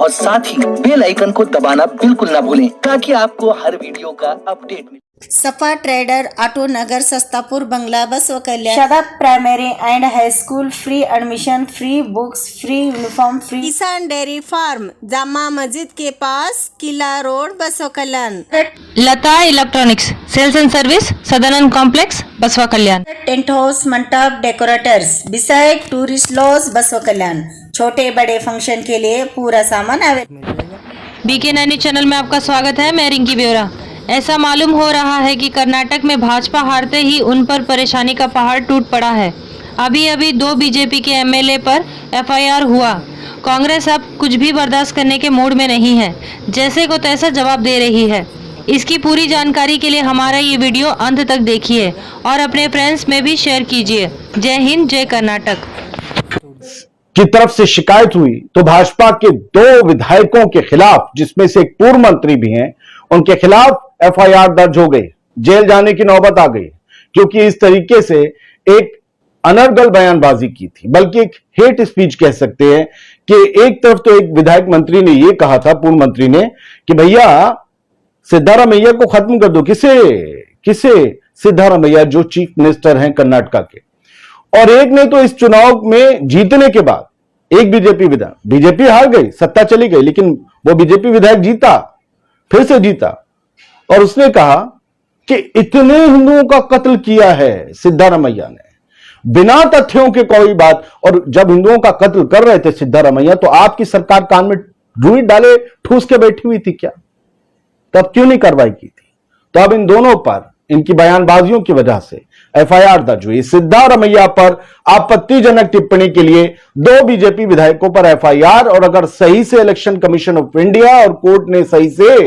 और साथ ही bell icon को दबाना बिल्कुल ना भूलें ताकि आपको हर वीडियो का अपडेट मिले। सफा ट्रेडर ऑटो नगर सस्तापुर बंगला Basavakalyan Shadab primary and high school free admission free books free uniform free Kisan dairy farm Jama Masjid के पास Qila road Basavakalyan Lata electronics sales and service Sadanand complex Basavakalyan tent house mandap decorators beside tourist lodge बस व कल्याण छोटे बड़े function के लिए पूरा सामान अवेलेबल। बीके 9 चैनल में आपका स्वागत है। मैं रिंकी ब्योरा। ऐसा मालूम हो रहा है कि कर्नाटक में भाजपा हारते ही उन पर परेशानी का पहाड़ टूट पड़ा है। अभी अभी 2 बीजेपी के एमएलए पर एफआईआर हुआ। कांग्रेस अब कुछ भी बर्दाश्त करने के मूड में नहीं है, जैसे को तैसा जवाब दे रही है। इसकी पूरी जानकारी के लिए हमारा ये वीडियो अंत तक देखिए और अपने फ्रेंड्स में भी शेयर कीजिए। जय हिंद, जय कर्नाटक। की तरफ से शिकायत हुई तो भाजपा के 2 विधायकों के खिलाफ, जिसमें से एक पूर्व मंत्री भी हैं, उनके खिलाफ एफआईआर दर्ज हो गई। जेल जाने की नौबत आ गई क्योंकि इस तरीके से एक अनर्गल बयानबाजी की थी, बल्कि एक हेट स्पीच कह सकते हैं कि एक तरफ तो एक विधायक मंत्री ने यह कहा था, पूर्व मंत्री ने, कि भैया सिद्धारमैया को खत्म कर दो। किसे सिद्धारमैया जो चीफ मिनिस्टर हैं कर्नाटका के। और एक ने तो इस चुनाव में जीतने के बाद एक बीजेपी हार गई, सत्ता चली गई, लेकिन वो बीजेपी विधायक जीता, फिर से जीता, और उसने कहा कि इतने हिंदुओं का कत्ल किया है सिद्धारमैया ने, बिना तथ्यों के कोई बात। और जब हिंदुओं का कत्ल कर रहे थे सिद्धारमैया, तो आपकी सरकार कान में रुई डाले ठूस के बैठी हुई थी क्या? तब क्यों नहीं कार्रवाई की थी? तो अब इन दोनों पर, इनकी बयानबाजियों की वजह से एफआईआर दर्ज हुई। सिद्धारमैया पर आपत्तिजनक टिप्पणी के लिए 2 बीजेपी विधायकों पर एफआईआर। और अगर सही से इलेक्शन कमीशन ऑफ इंडिया और कोर्ट ने सही से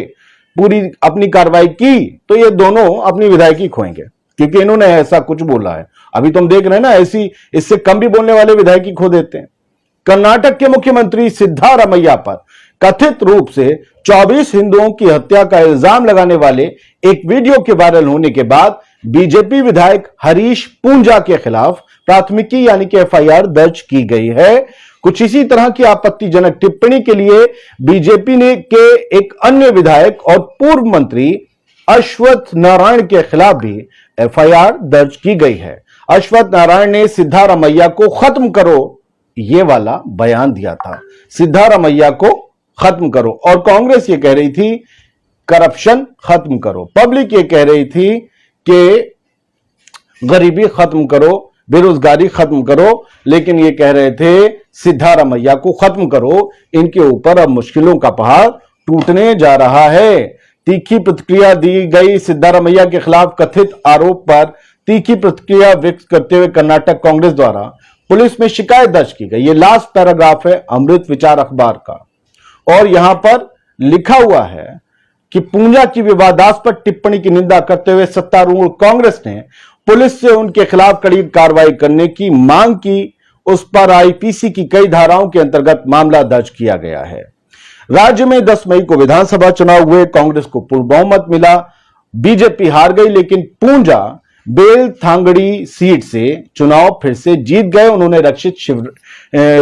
पूरी अपनी कार्रवाई की तो ये दोनों अपनी विधायकी खोएंगे, क्योंकि इन्होंने ऐसा कुछ बोला है। अभी तुम देख रहे हैं ना, ऐसी इससे कम भी बोलने वाले विधायकी खो देते हैं। कर्नाटक के मुख्यमंत्री सिद्धारमैया पर कथित रूप से 24 हिंदुओं की हत्या का इल्जाम लगाने वाले एक वीडियो के वायरल होने के बाद बीजेपी विधायक हरीश पूंजा के खिलाफ प्राथमिकी यानी कि एफआईआर दर्ज की गई है। कुछ इसी तरह की आपत्तिजनक टिप्पणी के लिए बीजेपी ने के एक अन्य विधायक और पूर्व मंत्री अश्वत्थ नारायण के खिलाफ भी एफआईआर दर्ज की गई है। अश्वत्थ नारायण ने सिद्धारमैया को खत्म करो ये वाला बयान दिया था, सिद्धारमैया को खत्म करो। और कांग्रेस ये कह रही थी करप्शन खत्म करो, पब्लिक ये कह रही थी कि गरीबी खत्म करो, बेरोजगारी खत्म करो, लेकिन ये कह रहे थे सिद्धारमैया को खत्म करो। इनके ऊपर अब मुश्किलों का पहाड़ टूटने जा रहा है। तीखी प्रतिक्रिया दी गई सिद्धारमैया के खिलाफ कथित आरोप पर तीखी प्रतिक्रिया व्यक्त करते हुए कर्नाटक कांग्रेस द्वारा पुलिस में शिकायत दर्ज की गई। ये लास्ट पैराग्राफ है अमृत विचार अखबार का, और यहां पर लिखा हुआ है कि पूंजा की विवादास्पद टिप्पणी की निंदा करते हुए सत्तारूढ़ कांग्रेस ने पुलिस से उनके खिलाफ कड़ी कार्रवाई करने की मांग की। उस पर आईपीसी की कई धाराओं के अंतर्गत मामला दर्ज किया गया है। राज्य में 10 मई को विधानसभा चुनाव हुए, कांग्रेस को पूर्ण बहुमत मिला, बीजेपी हार गई, लेकिन पूंजा बेलथांगड़ी सीट से चुनाव फिर से जीत गए। उन्होंने रक्षित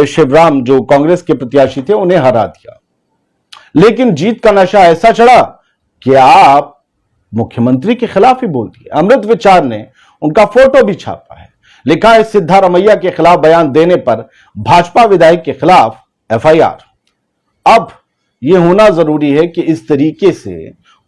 शिवराम जो कांग्रेस के प्रत्याशी थे उन्हें हरा दिया, लेकिन जीत का नशा ऐसा चढ़ा कि आप मुख्यमंत्री के खिलाफ ही बोल दिए। अमृत विचार ने उनका फोटो भी छापा है, लिखा है सिद्धारमैया के खिलाफ बयान देने पर भाजपा विधायक के खिलाफ एफआईआर। अब यह होना जरूरी है कि इस तरीके से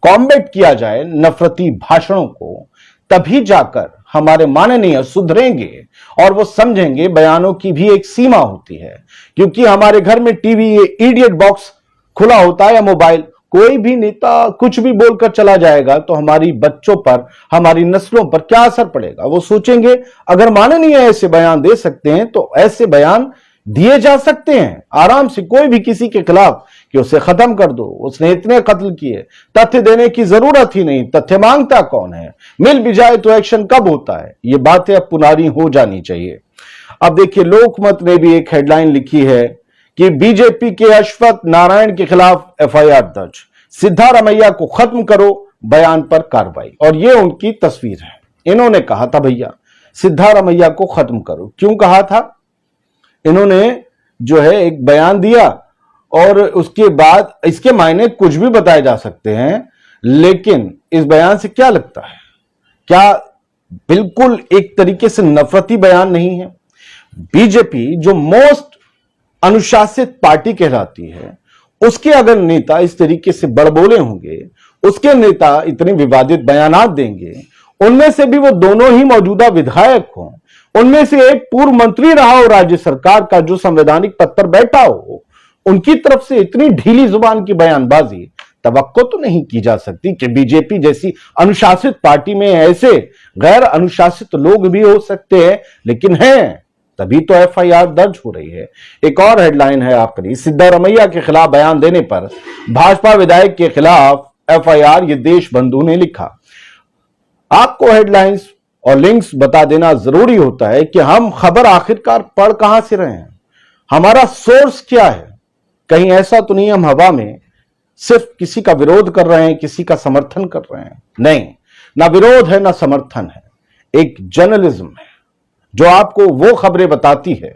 कॉम्बैट किया जाए नफरती भाषणों को, तभी जाकर हमारे माननीय सुधरेंगे और वो समझेंगे बयानों की भी एक सीमा होती है। क्योंकि हमारे घर में टीवी, ये इडियट बॉक्स खुला होता है या मोबाइल, कोई भी नेता कुछ भी बोलकर चला जाएगा तो हमारी बच्चों पर, हमारी नस्लों पर क्या असर पड़ेगा? वो सोचेंगे अगर माननीय ऐसे बयान दे सकते हैं तो ऐसे बयान दिए जा सकते हैं आराम से, कोई भी किसी के खिलाफ कि उसे खत्म कर दो, उसने इतने कत्ल किए, तथ्य देने की जरूरत ही नहीं। तथ्य मांगता कौन है? मिल भी जाए तो एक्शन कब होता है? ये बातें अब पुरानी हो जानी चाहिए। अब देखिए, लोकमत ने भी एक हेडलाइन लिखी है कि बीजेपी के अश्वत्थ नारायण के खिलाफ एफआईआर दर्ज, सिद्धारमैया को खत्म करो, बयान पर कार्रवाई। और ये उनकी तस्वीर है। इन्होंने कहा था भैया सिद्धारमैया को खत्म करो। क्यों कहा था? इन्होंने जो है एक बयान दिया और उसके बाद इसके मायने कुछ भी बताए जा सकते हैं, लेकिन इस बयान से क्या लगता है? क्या बिल्कुल एक तरीके से नफरती बयान नहीं है? बीजेपी जो मोस्ट अनुशासित पार्टी कहलाती है, उसके अगर नेता इस तरीके से बड़बोले होंगे, उसके नेता इतने विवादित बयानात देंगे, उनमें से भी वो दोनों ही मौजूदा विधायक हों, उनमें से एक पूर्व मंत्री रहा हो राज्य सरकार का जो संवैधानिक पद पर बैठा हो, उनकी तरफ से इतनी ढीली जुबान की बयानबाजी तवक्को तो नहीं की जा सकती कि बीजेपी जैसी अनुशासित पार्टी में ऐसे गैर अनुशासित लोग भी हो सकते हैं, लेकिन हैं, तभी तो एफआईआर दर्ज हो रही है। एक और हेडलाइन है आखिरी, सिद्धारमैया के खिलाफ बयान देने पर भाजपा विधायक के खिलाफ एफआईआर, ये देशबंधु ने लिखा। आपको हेडलाइंस और लिंक्स बता देना जरूरी होता है कि हम खबर आखिरकार पढ़ कहां से रहे हैं, हमारा सोर्स क्या है। कहीं ऐसा तो नहीं हम हवा में सिर्फ किसी का विरोध कर रहे हैं, किसी का समर्थन कर रहे हैं। नहीं, ना विरोध है ना समर्थन है, एक जर्नलिज्म है जो आपको वो खबरें बताती है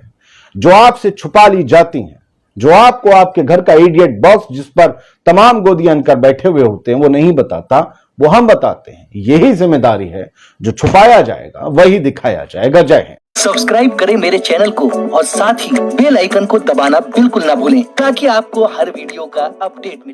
जो आपसे छुपा ली जाती हैं, जो आपको आपके घर का इडियट बॉस जिस पर तमाम गोदी अनकर बैठे हुए होते हैं वो नहीं बताता, वो हम बताते हैं। यही जिम्मेदारी है, जो छुपाया जाएगा वही दिखाया जाएगा। जय हिंद। सब्सक्राइब करें मेरे चैनल को और साथ ही बेल आइकन को दबाना बिल्कुल ना भूलें, ताकि आपको हर वीडियो का अपडेट मिले।